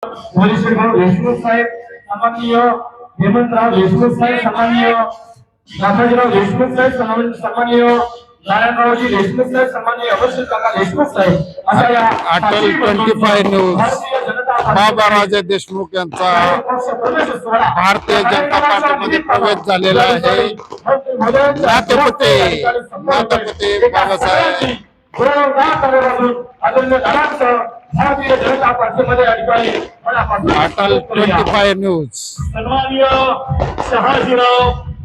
वरिष्ठराव देशमुख साहेब, सन्माननीय हेमंतराव देशमुख साहेब, सन्माननीय नाथाजीराव देशमुख साहेब, सन्माननीय नारायणरावजी देशमुख साहेब, सन्माननीय अवश्य काका देशमुख साहेब अशा या अटल 25 न्यूज बाबा राजे देशमुख यांचा भारतीय जनता पार्टीमध्ये प्रवेश झालेला आहे। नाथपते बाबासाहेब भारतीय जनता पार्टीमध्ये अटल 25 न्यूज सन्माननीय शहाजीराव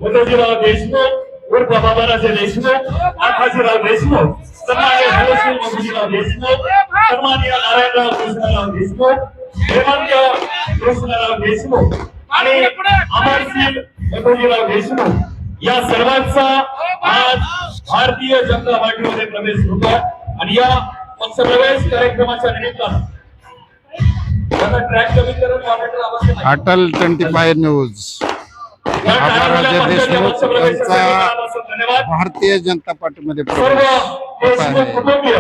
उदयजीराव देशमुख उर्फ बाबाराजे देशमुख, आकाशीराव देशमुख, सन्माननीय धनश्री मोदीजीराव देशमुख, सन्माननीय नारायणराव कृष्णराव देशमुख, हेमंत कृष्णराव देशमुख आणि अमरसिंग मोदीजीराव देशमुख या सर्वांचा आज भारतीय जनता पार्टीमध्ये प्रवेश होतो आणि या पक्षप्रवेश कार्यक्रमाच्या निमित्तानं ट्रॅक कमी करून मॉनिटर आवश्यक आहे। अटल 25 न्यूज बाबा राजे देशमुख यांचा भारतीय जनता पार्टीमध्ये सर्व देशमुख कुटुंबीय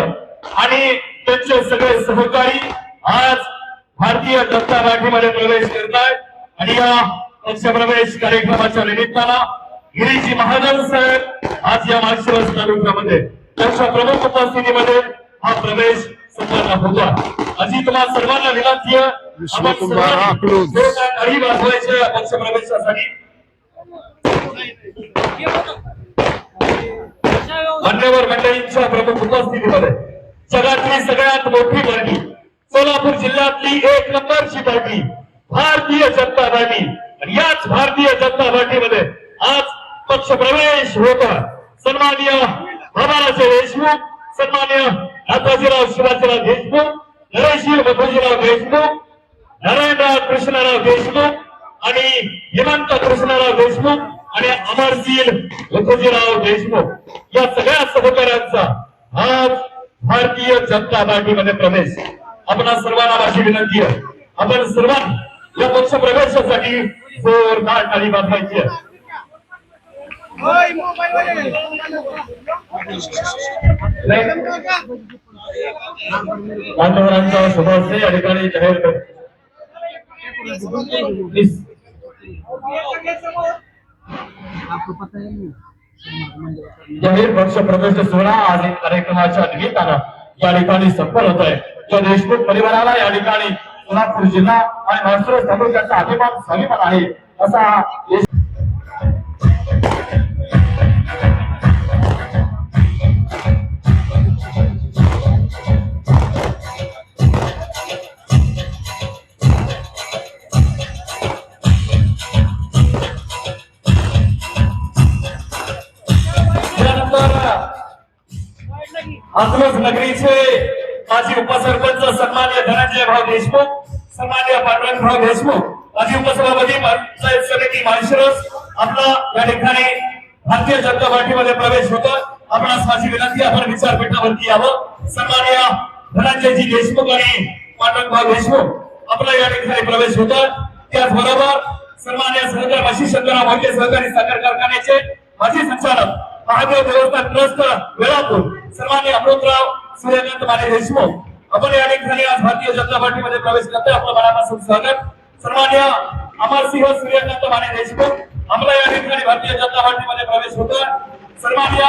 आणि त्यांचे सगळे सहकारी आज भारतीय जनता पार्टीमध्ये प्रवेश करतायत आणि या पक्षप्रवेश कार्यक्रमाच्या निमित्तानं गिरीजी महाजन साहेब आज या माळशिरस तालुक्यामध्ये त्यांच्या प्रमुख उपस्थितीमध्ये हा प्रवेश संपन्न होता। अशी तुम्हाला सर्वांना विनंती आहे विष्णुकुमार अकलूज काही वाजवायचे पक्षप्रवेशासाठी मान्यवर मंडळींच्या प्रमुख उपस्थितीमध्ये जगातली सगळ्यात मोठी पार्टी सोलापूर जिल्ह्यातली 1 नंबरची पार्टी भारतीय जनता पार्टी आणि याच भारतीय जनता पार्टीमध्ये आज पक्षप्रवेश होता। सन्माननीय बाबाराजे देशमुख, सन्माननीय नाथाजीराव शिवाजीराव देशमुख, नरेशजी मधुजीराव देशमुख, नारायणराव कृष्णराव देशमुख आणि हेमंत कृष्णराव देशमुख आणि अमरसिंग मधुजीराव देशमुख या सगळ्या सहकाऱ्यांचा आज भारतीय जनता पार्टीमध्ये प्रवेश। आपणा सर्वांना माझी विनंती आहे आपण सर्वांनी या पक्ष प्रवेशासाठी जोरदार टाळी वाजवायची आहे। मान्यवरांचा सभासद या ठिकाणी जाहीर पक्ष प्रवेश सोहळा आज कार्यक्रमाच्या निमित्तानं या ठिकाणी संपन्न होत आहे। या देशमुख परिवाराला या ठिकाणी सोलापूर जिल्हा आणि माळशिरस तालुक्याचा अभिमान आहे असा अकलूज नगरीचे माजी उपसरपंच सन्माननीय धनंजय भाऊ देशमुख, सन्माननीय पांडुरंग भाऊ देशमुख, माजी उपसभापती पंचायत समिती माळशिरस आपला या ठिकाणी भारतीय जनता पार्टीमध्ये प्रवेश होतो। आपणास माझी विनंती आपण विचारपीठावरती यावं। सन्माननीय धनंजयजी देशमुख आणि पांडुरंग भाऊ देशमुख आपला या ठिकाणी प्रवेश होतो। त्याचबरोबर सन्माननीय सहकार माशी शंकरराव मोहिते सहकारी साखर कारखान्याचे माजी संचालक महादेव देवस्थान ट्रस्ट वेळापूर सन्माननीय अमृतराव सूर्यकांत माने देशमुख आपण या ठिकाणी आज भारतीय जनता पार्टीमध्ये प्रवेश करतोय। आपलं मनापासून स्वागत। सन्माननीय अमरसिंह सूर्यकांत माने देशमुख आम्हाला या ठिकाणी भारतीय जनता पार्टीमध्ये प्रवेश होतोय। सन्माननीय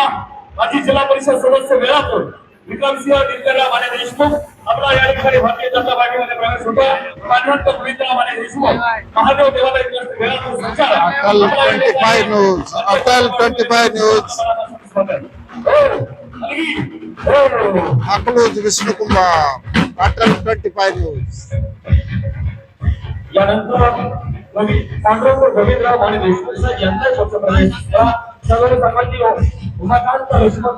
माजी जिल्हा परिषद सदस्य वेळापूर विक्रमसिंह दिनकरराव माने देशमुख आपला या ठिकाणी भारतीय जनता पार्टीमध्ये प्रवेश होतोय। पांडुरंग पवित्रराव माने देशमुख महादेव देवालय ट्रस्ट वेळापूर संचालक Atal 25 news Atal 25 news Akluj Vishnukumar Atal 25 news यानंतर पांडुरंग गोविंदराव माने देशमुख यांचा पक्षप्रवेश सगळे संबंधी उमाकांत देशमुख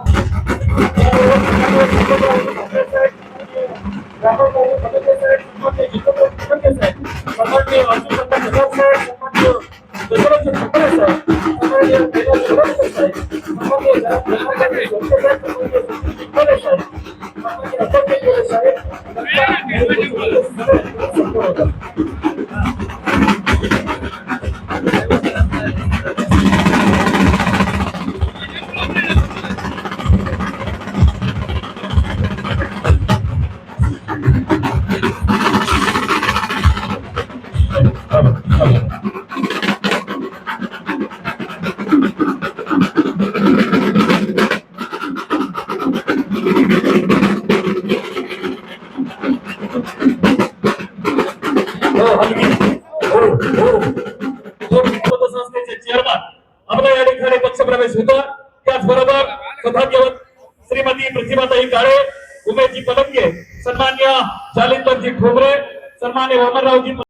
संस्थेचे चेअरमन आपल्या या ठिकाणी पक्षप्रवेश होतो. त्याचबरोबर सौभाग्यवत श्रीमती प्रतिभाताई काळे, उमेशजी पलंगे, सन्मान्य जालिंदरजी ठोंबरे, सन्मान्य वामनरावजी